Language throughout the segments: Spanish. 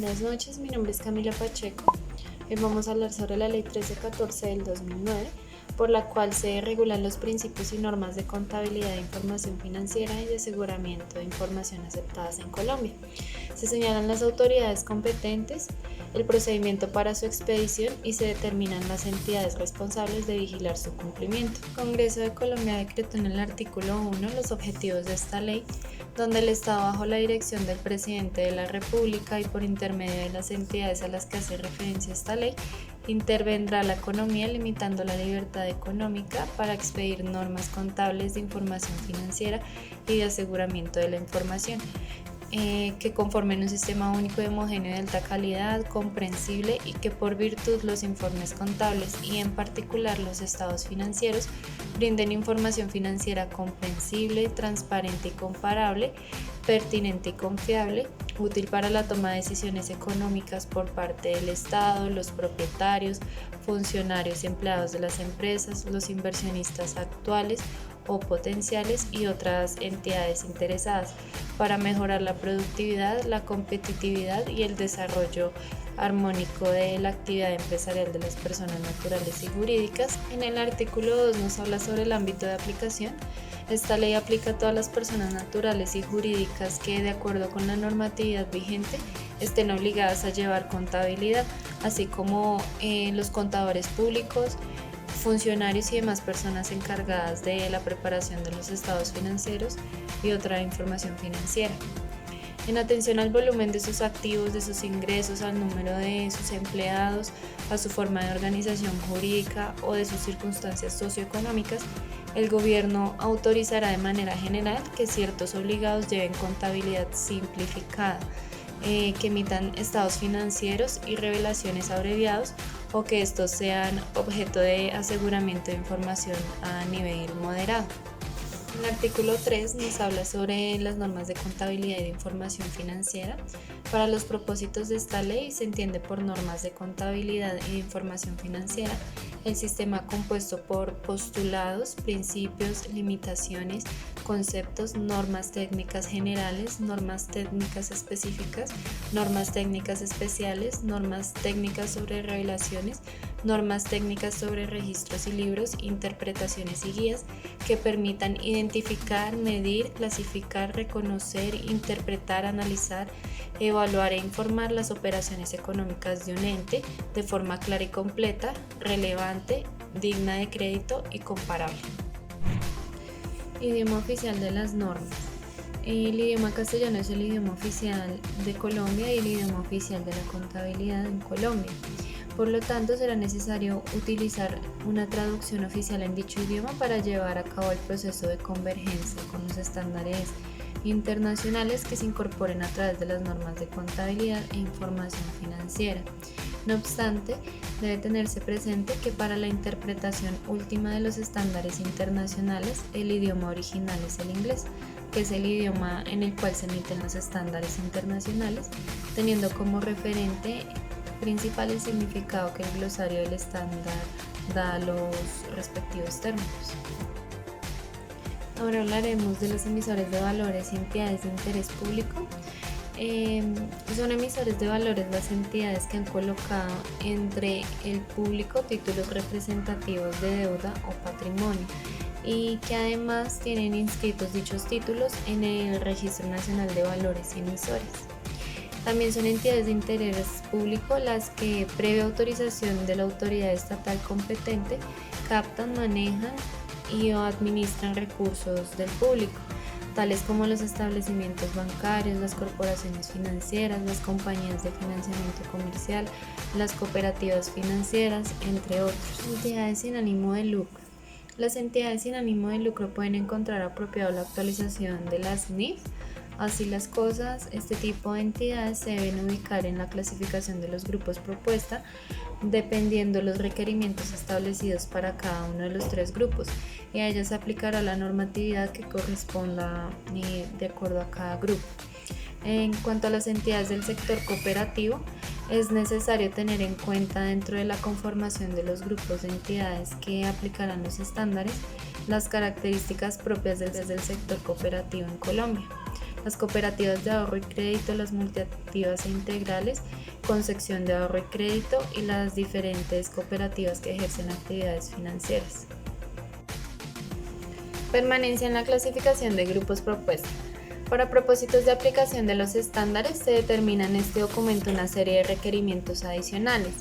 Buenas noches, mi nombre es Camila Pacheco. Hoy vamos a hablar sobre la Ley 1314 del 2009, por la cual se regulan los principios y normas de contabilidad de información financiera y de aseguramiento de información aceptadas en Colombia. Se señalan las autoridades competentes, el procedimiento para su expedición y se determinan las entidades responsables de vigilar su cumplimiento. El Congreso de Colombia decretó en el artículo 1 los objetivos de esta ley, donde el Estado, bajo la dirección del Presidente de la República y por intermedio de las entidades a las que hace referencia esta ley, intervendrá la economía limitando la libertad económica para expedir normas contables de información financiera y de aseguramiento de la información, que conformen un sistema único y homogéneo de alta calidad, comprensible y que por virtud los informes contables y en particular los estados financieros brinden información financiera comprensible, transparente y comparable, pertinente y confiable, útil para la toma de decisiones económicas por parte del Estado, los propietarios, funcionarios y empleados de las empresas, los inversionistas actuales o potenciales y otras entidades interesadas para mejorar la productividad, la competitividad y el desarrollo armónico de la actividad empresarial de las personas naturales y jurídicas. En el artículo 2 nos habla sobre el ámbito de aplicación. Esta ley aplica a todas las personas naturales y jurídicas que, de acuerdo con la normatividad vigente, estén obligadas a llevar contabilidad, así como los contadores públicos, funcionarios y demás personas encargadas de la preparación de los estados financieros y otra información financiera. En atención al volumen de sus activos, de sus ingresos, al número de sus empleados, a su forma de organización jurídica o de sus circunstancias socioeconómicas, el gobierno autorizará de manera general que ciertos obligados lleven contabilidad simplificada, que emitan estados financieros y revelaciones abreviados o que estos sean objeto de aseguramiento de información a nivel moderado. El artículo 3 nos habla sobre las normas de contabilidad y de información financiera. Para los propósitos de esta ley se entiende por normas de contabilidad y de información financiera el sistema compuesto por postulados, principios, limitaciones, conceptos, normas técnicas generales, normas técnicas específicas, normas técnicas especiales, normas técnicas sobre revelaciones, normas técnicas sobre registros y libros, interpretaciones y guías que permitan identificar, medir, clasificar, reconocer, interpretar, analizar, evaluar e informar las operaciones económicas de un ente de forma clara y completa, relevante, digna de crédito y comparable. Idioma oficial de las normas. El idioma castellano es el idioma oficial de Colombia y el idioma oficial de la contabilidad en Colombia. Por lo tanto, será necesario utilizar una traducción oficial en dicho idioma para llevar a cabo el proceso de convergencia con los estándares internacionales que se incorporen a través de las normas de contabilidad e información financiera. No obstante, debe tenerse presente que para la interpretación última de los estándares internacionales, el idioma original es el inglés, que es el idioma en el cual se emiten los estándares internacionales, teniendo como referente principal el significado que el glosario del estándar da a los respectivos términos. Ahora hablaremos de los emisores de valores y entidades de interés público. Son emisores de valores las entidades que han colocado entre el público títulos representativos de deuda o patrimonio y que además tienen inscritos dichos títulos en el Registro Nacional de Valores y Emisores. También son entidades de interés público las que, previa autorización de la autoridad estatal competente, captan, manejan y o administran recursos del público, tales como los establecimientos bancarios, las corporaciones financieras, las compañías de financiamiento comercial, las cooperativas financieras, entre otros. Entidades sin ánimo de lucro. Las entidades sin ánimo de lucro pueden encontrar apropiado la actualización de las NIF. Así las cosas, este tipo de entidades se deben ubicar en la clasificación de los grupos propuesta, dependiendo los requerimientos establecidos para cada uno de los tres grupos, y a ellas se aplicará la normatividad que corresponda de acuerdo a cada grupo. En cuanto a las entidades del sector cooperativo, es necesario tener en cuenta dentro de la conformación de los grupos de entidades que aplicarán los estándares las características propias del sector cooperativo en Colombia. las cooperativas de ahorro y crédito, las multiactivas e integrales con sección de ahorro y crédito y las diferentes cooperativas que ejercen actividades financieras. Permanencia en la clasificación de grupos propuesta. Para propósitos de aplicación de los estándares, se determina en este documento una serie de requerimientos adicionales.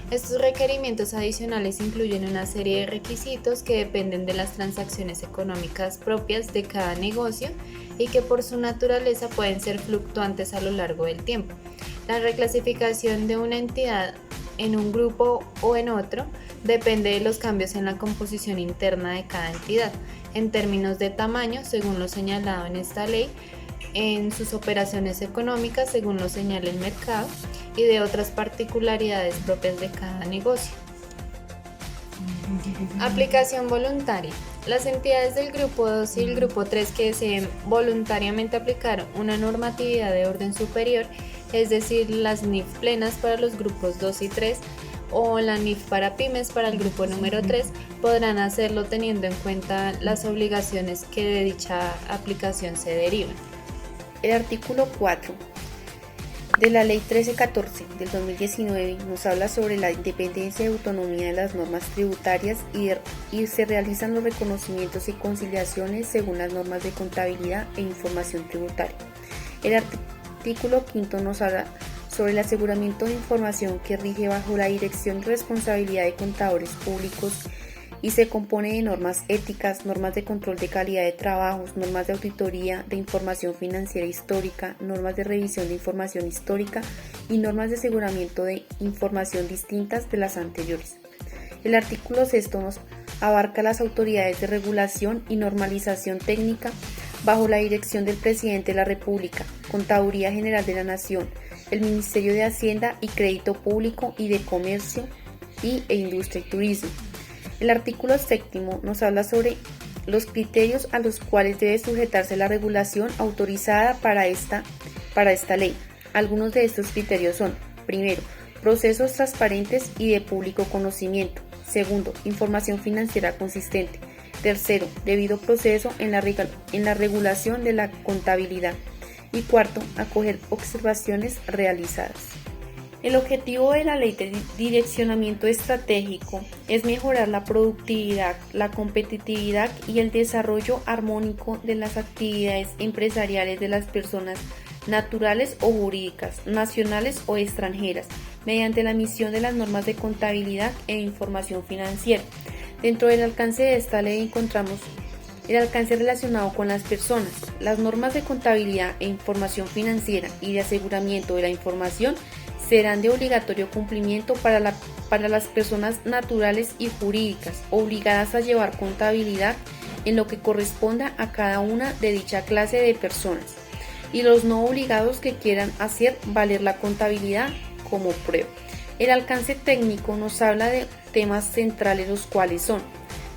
Estos requerimientos adicionales incluyen una serie de requisitos que dependen de las transacciones económicas propias de cada negocio y que por su naturaleza pueden ser fluctuantes a lo largo del tiempo. La reclasificación de una entidad en un grupo o en otro depende de los cambios en la composición interna de cada entidad, en términos de tamaño, según lo señalado en esta ley, en sus operaciones económicas, según lo señala el mercado, y de otras particularidades propias de cada negocio. Aplicación voluntaria. Las entidades del Grupo 2 y el Grupo 3 que deseen voluntariamente aplicar una normatividad de orden superior, es decir, las NIF plenas para los grupos 2 y 3 o la NIF para pymes para el grupo número 3, podrán hacerlo teniendo en cuenta las obligaciones que de dicha aplicación se derivan. El artículo 4 de la Ley 1314 del 2019 nos habla sobre la independencia y autonomía de las normas tributarias y se realizan los reconocimientos y conciliaciones según las normas de contabilidad e información tributaria. El artículo 5 nos habla sobre el aseguramiento de información que rige bajo la dirección y responsabilidad de contadores públicos y se compone de normas éticas, normas de control de calidad de trabajos, normas de auditoría de información financiera histórica, normas de revisión de información histórica y normas de aseguramiento de información distintas de las anteriores. El artículo 6 nos abarca las autoridades de regulación y normalización técnica bajo la dirección del Presidente de la República, Contaduría General de la Nación, el Ministerio de Hacienda y Crédito Público y de Comercio e Industria y Turismo. El artículo 7 nos habla sobre los criterios a los cuales debe sujetarse la regulación autorizada para esta ley. Algunos de estos criterios son: primero, procesos transparentes y de público conocimiento; segundo, información financiera consistente; tercero, debido proceso en la regulación de la contabilidad; y cuarto, acoger observaciones realizadas. El objetivo de la Ley de Direccionamiento Estratégico es mejorar la productividad, la competitividad y el desarrollo armónico de las actividades empresariales de las personas naturales o jurídicas, nacionales o extranjeras, mediante la emisión de las normas de contabilidad e información financiera. Dentro del alcance de esta ley encontramos el alcance relacionado con las personas. Las normas de contabilidad e información financiera y de aseguramiento de la información serán de obligatorio cumplimiento para las personas naturales y jurídicas obligadas a llevar contabilidad en lo que corresponda a cada una de dicha clase de personas, y los no obligados que quieran hacer valer la contabilidad como prueba. El alcance técnico nos habla de temas centrales, los cuales son: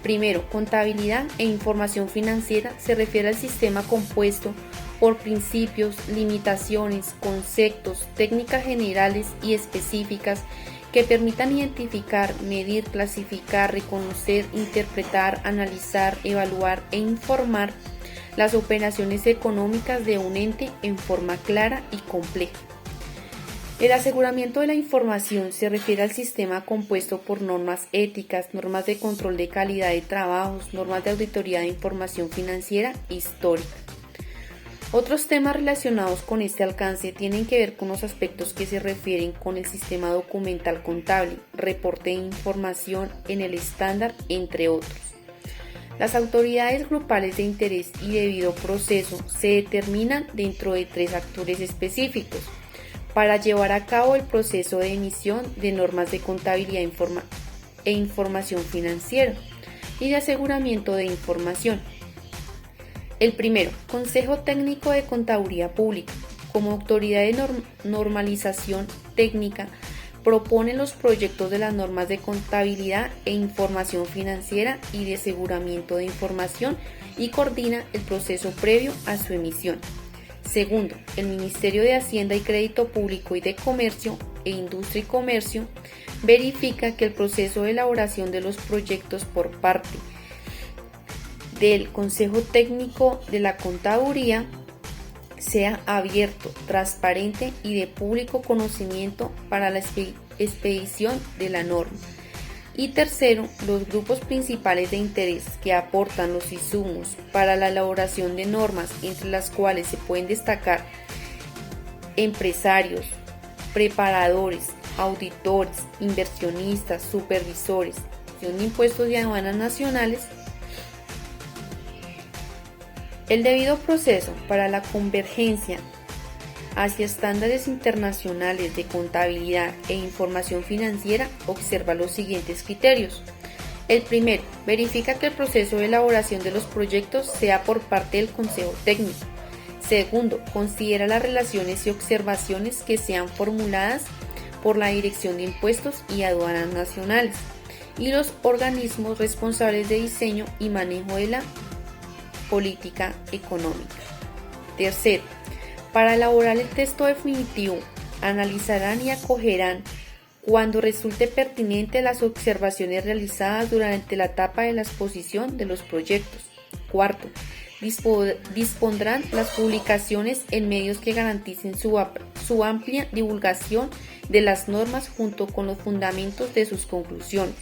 primero, contabilidad e información financiera se refiere al sistema compuesto por principios, limitaciones, conceptos, técnicas generales y específicas que permitan identificar, medir, clasificar, reconocer, interpretar, analizar, evaluar e informar las operaciones económicas de un ente en forma clara y compleja. El aseguramiento de la información se refiere al sistema compuesto por normas éticas, normas de control de calidad de trabajos, normas de auditoría de información financiera histórica. Otros temas relacionados con este alcance tienen que ver con los aspectos que se refieren con el sistema documental contable, reporte de información en el estándar, entre otros. Las autoridades grupales de interés y debido proceso se determinan dentro de 3 actores específicos para llevar a cabo el proceso de emisión de normas de contabilidad e información financiera y de aseguramiento de información. El primero, Consejo Técnico de Contaduría Pública, como autoridad de normalización técnica, propone los proyectos de las normas de contabilidad e información financiera y de aseguramiento de información y coordina el proceso previo a su emisión. Segundo, el Ministerio de Hacienda y Crédito Público y de Comercio e Industria y Comercio verifica que el proceso de elaboración de los proyectos por parte del Consejo Técnico de la Contaduría sea abierto, transparente y de público conocimiento para la expedición de la norma. Y tercero, los grupos principales de interés que aportan los insumos para la elaboración de normas, entre las cuales se pueden destacar empresarios, preparadores, auditores, inversionistas, supervisores, de impuestos y aduanas nacionales. El debido proceso para la convergencia hacia estándares internacionales de contabilidad e información financiera observa los siguientes criterios. El primero, verifica que el proceso de elaboración de los proyectos sea por parte del Consejo Técnico. Segundo, considera las relaciones y observaciones que sean formuladas por la Dirección de Impuestos y Aduanas Nacionales y los organismos responsables de diseño y manejo de la política económica. Tercero, para elaborar el texto definitivo, analizarán y acogerán cuando resulte pertinente las observaciones realizadas durante la etapa de la exposición de los proyectos. Cuarto, dispondrán las publicaciones en medios que garanticen su amplia divulgación de las normas junto con los fundamentos de sus conclusiones.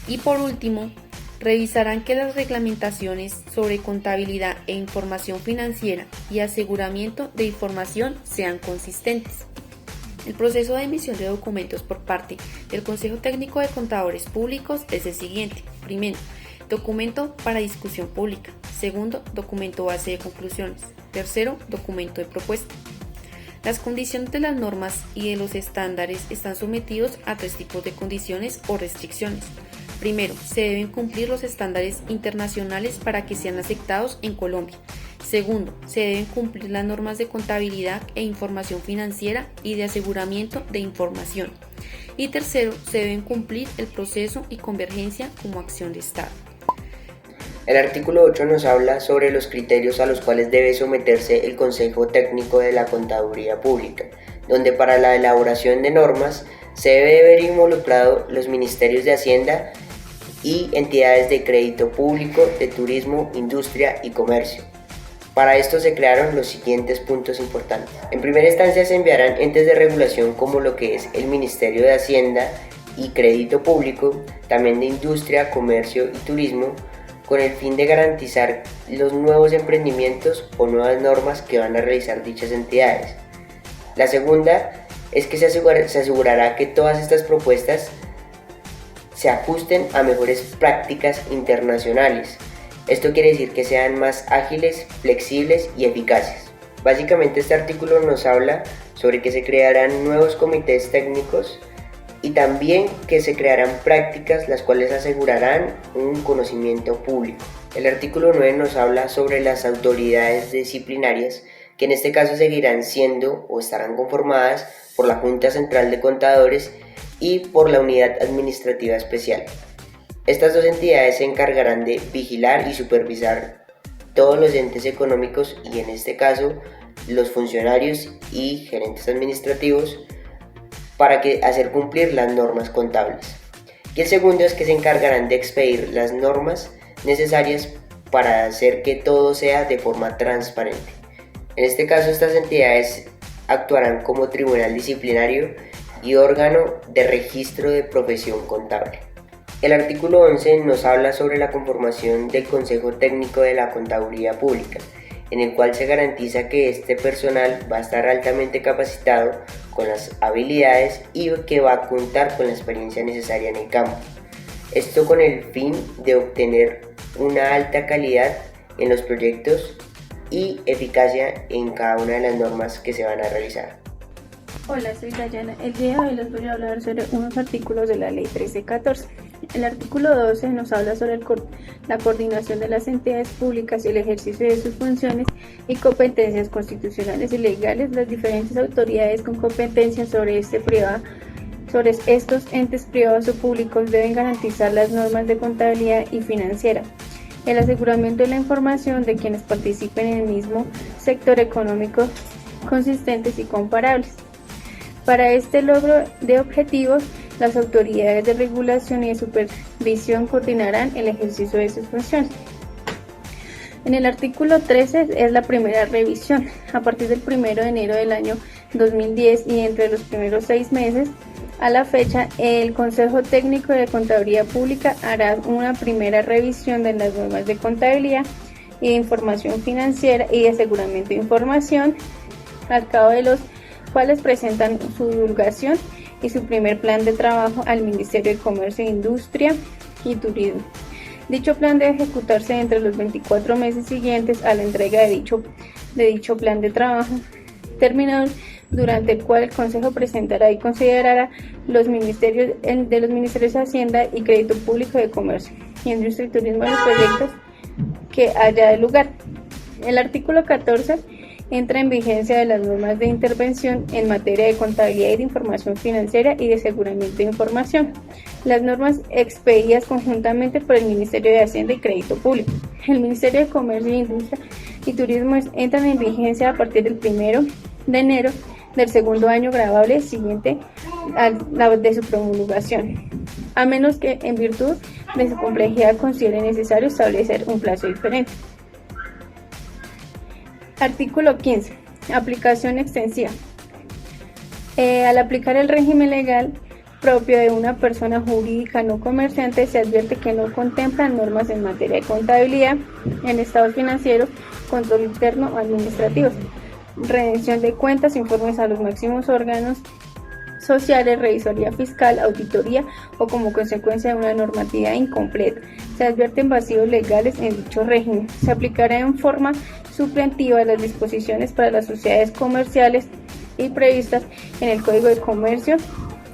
Y por último, revisarán que las reglamentaciones sobre contabilidad e información financiera y aseguramiento de información sean consistentes. El proceso de emisión de documentos por parte del Consejo Técnico de Contadores Públicos es el siguiente. Primero, documento para discusión pública. Segundo, documento base de conclusiones. Tercero, documento de propuesta. Las condiciones de las normas y de los estándares están sometidos a 3 tipos de condiciones o restricciones. Primero, se deben cumplir los estándares internacionales para que sean aceptados en Colombia. Segundo, se deben cumplir las normas de contabilidad e información financiera y de aseguramiento de información. Y tercero, se deben cumplir el proceso y convergencia como acción de Estado. El artículo 8 nos habla sobre los criterios a los cuales debe someterse el Consejo Técnico de la Contaduría Pública, donde para la elaboración de normas se debe ver involucrado los ministerios de Hacienda y entidades de crédito público, de turismo, industria y comercio. Para esto se crearon los siguientes puntos importantes. En primera instancia se enviarán entes de regulación como lo que es el Ministerio de Hacienda y Crédito Público, también de Industria, Comercio y Turismo, con el fin de garantizar los nuevos emprendimientos o nuevas normas que van a realizar dichas entidades. La segunda es que se asegurará que todas estas propuestas se ajusten a mejores prácticas internacionales. Esto quiere decir que sean más ágiles, flexibles y eficaces. Básicamente este artículo nos habla sobre que se crearán nuevos comités técnicos y también que se crearán prácticas las cuales asegurarán un conocimiento público. El artículo 9 nos habla sobre las autoridades disciplinarias, que en este caso seguirán siendo o estarán conformadas por la Junta Central de Contadores y por la Unidad Administrativa Especial. Estas dos entidades se encargarán de vigilar y supervisar todos los entes económicos y en este caso los funcionarios y gerentes administrativos para hacer cumplir las normas contables. Y el segundo es que se encargarán de expedir las normas necesarias para hacer que todo sea de forma transparente. En este caso estas entidades actuarán como tribunal disciplinario y órgano de registro de profesión contable. El artículo 11 nos habla sobre la conformación del Consejo Técnico de la Contaduría Pública, en el cual se garantiza que este personal va a estar altamente capacitado con las habilidades y que va a contar con la experiencia necesaria en el campo. Esto con el fin de obtener una alta calidad en los proyectos y eficacia en cada una de las normas que se van a realizar. Hola, soy Dayana. El día de hoy les voy a hablar sobre unos artículos de la Ley 1314. El artículo 12 nos habla sobre la coordinación de las entidades públicas y el ejercicio de sus funciones y competencias constitucionales y legales. Las diferentes autoridades con competencias sobre estos entes privados o públicos deben garantizar las normas de contabilidad y financiera, el aseguramiento de la información de quienes participen en el mismo sector económico consistentes y comparables. Para este logro de objetivos, las autoridades de regulación y de supervisión coordinarán el ejercicio de sus funciones. En el artículo 13 es la primera revisión. A partir del 1 de enero del año 2010 y entre los primeros 6 meses a la fecha, el Consejo Técnico de Contaduría Pública hará una primera revisión de las normas de contabilidad y de información financiera y de aseguramiento de información, al cabo de los cuales presentan su divulgación y su primer plan de trabajo al Ministerio de Comercio, Industria y Turismo. Dicho plan debe ejecutarse entre los 24 meses siguientes a la entrega de dicho plan de trabajo, terminado durante el cual el Consejo presentará y considerará los ministerios de Hacienda y Crédito Público de Comercio y Industria y Turismo de los proyectos que haya de lugar. El artículo 14 entra en vigencia de las normas de intervención en materia de contabilidad y de información financiera y de aseguramiento de información. Las normas expedidas conjuntamente por el Ministerio de Hacienda y Crédito Público. El Ministerio de Comercio, Industria y Turismo entran en vigencia a partir del 1 de enero del segundo año grabable siguiente de su promulgación, a menos que en virtud de su complejidad considere necesario establecer un plazo diferente. Artículo 15. Aplicación extensiva. Al aplicar el régimen legal propio de una persona jurídica no comerciante, se advierte que no contemplan normas en materia de contabilidad, en estados financieros, control interno o administrativos, rendición de cuentas, informes a los máximos órganos sociales, revisoría fiscal, auditoría o como consecuencia de una normatividad incompleta. Se advierten vacíos legales en dicho régimen. Se aplicará en forma supletiva las disposiciones para las sociedades comerciales y previstas en el Código de Comercio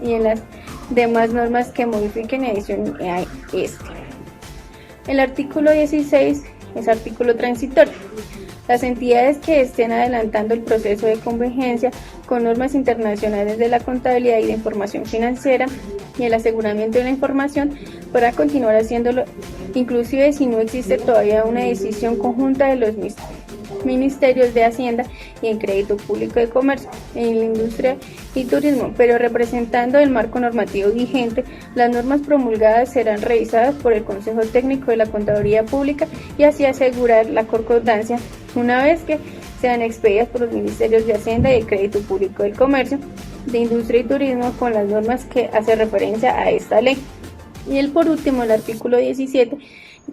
y en las demás normas que modifiquen y adicionen a este. El artículo 16 es artículo transitorio. Las entidades que estén adelantando el proceso de convergencia con normas internacionales de la contabilidad y de información financiera y el aseguramiento de la información podrán continuar haciéndolo, inclusive si no existe todavía una decisión conjunta de los Ministerios de Hacienda y en Crédito Público de Comercio, en la Industria y Turismo, pero representando el marco normativo vigente, las normas promulgadas serán revisadas por el Consejo Técnico de la Contaduría Pública y así asegurar la concordancia una vez que sean expedidas por los Ministerios de Hacienda y el Crédito Público del Comercio, de Industria y Turismo con las normas que hace referencia a esta ley. Y por último, el artículo 17,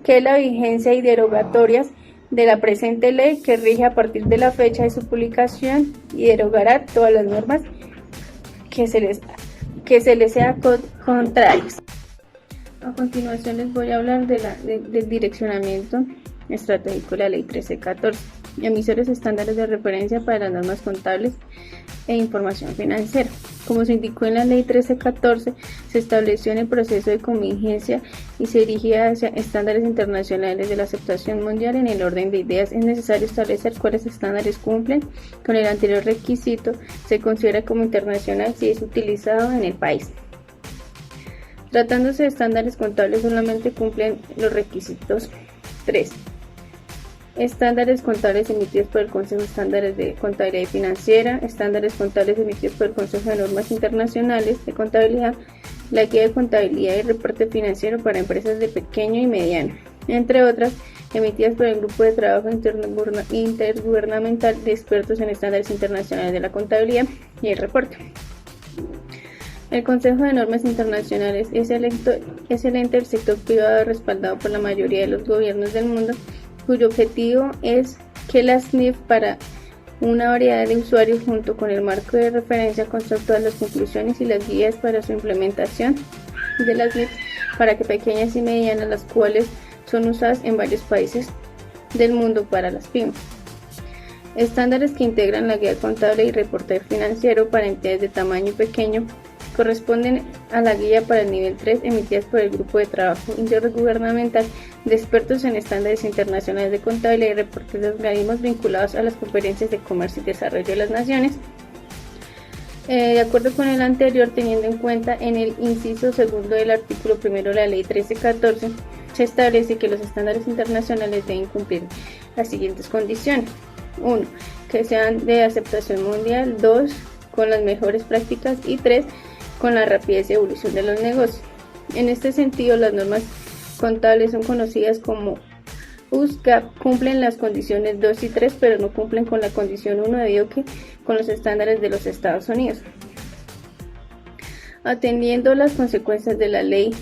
que es la vigencia y derogatorias de la presente ley que rige a partir de la fecha de su publicación y derogará todas las normas que se les sea contrarias. A continuación les voy a hablar del direccionamiento estratégico de la Ley 1314, emisores estándares de referencia para las normas contables e información financiera. Como se indicó en la Ley 1314, se estableció en el proceso de convergencia y se dirigía hacia estándares internacionales de la aceptación mundial. En el orden de ideas es necesario establecer cuáles estándares cumplen con el anterior requisito. Se considera como internacional si es utilizado en el país. Tratándose de estándares contables, solamente cumplen los requisitos 3. Estándares contables emitidos por el Consejo, estándares de contabilidad financiera, estándares contables emitidos por el Consejo de Normas Internacionales de Contabilidad, la guía de contabilidad y reporte financiero para empresas de pequeño y mediano, entre otras, emitidas por el Grupo de Trabajo Intergubernamental de Expertos en Estándares Internacionales de la Contabilidad y el Reporte. El Consejo de Normas Internacionales es el ente del sector privado respaldado por la mayoría de los gobiernos del mundo, cuyo objetivo es que las NIF para una variedad de usuarios junto con el marco de referencia consten todas las conclusiones y las guías para su implementación de las NIF para que pequeñas y medianas, las cuales son usadas en varios países del mundo para las pymes. Estándares que integran la guía contable y reporte financiero para entidades de tamaño pequeño corresponden a la guía para el nivel 3 emitidas por el Grupo de Trabajo Intergubernamental de Expertos en Estándares Internacionales de Contabilidad y Reportes de organismos vinculados a las Conferencias de Comercio y Desarrollo de las Naciones. De acuerdo con el anterior, teniendo en cuenta en el inciso segundo del artículo primero de la Ley 1314, se establece que los estándares internacionales deben cumplir las siguientes condiciones. 1. Que sean de aceptación mundial. 2. Con las mejores prácticas. Y 3. Con la rapidez y evolución de los negocios. En este sentido, las normas contables son conocidas como US GAAP cumplen las condiciones 2 y 3, pero no cumplen con la condición 1 debido a que con los estándares de los Estados Unidos. Atendiendo las consecuencias de la Ley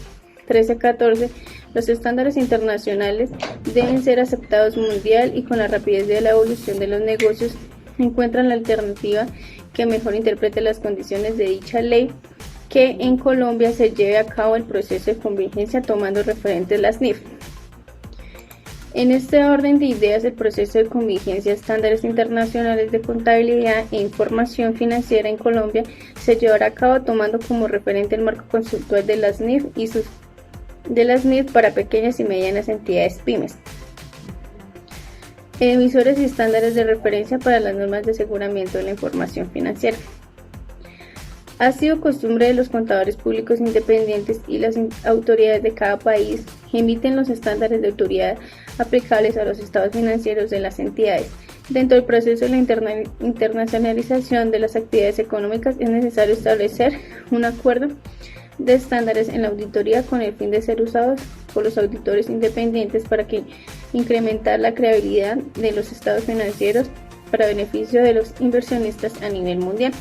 1314, los estándares internacionales deben ser aceptados mundial y con la rapidez de la evolución de los negocios encuentran la alternativa que mejor interprete las condiciones de dicha ley, que en Colombia se lleve a cabo el proceso de convergencia tomando referentes las NIF. En este orden de ideas, el proceso de convergencia de estándares internacionales de contabilidad e información financiera en Colombia se llevará a cabo tomando como referente el marco conceptual de las NIF y de las NIF para pequeñas y medianas entidades pymes. Emisores y estándares de referencia para las normas de aseguramiento de la información financiera. Ha sido costumbre de los contadores públicos independientes y las autoridades de cada país que emiten los estándares de autoridad aplicables a los estados financieros de las entidades. Dentro del proceso de la internacionalización de las actividades económicas es necesario establecer un acuerdo de estándares en la auditoría con el fin de ser usados por los auditores independientes para incrementar la credibilidad de los estados financieros para beneficio de los inversionistas a nivel mundial.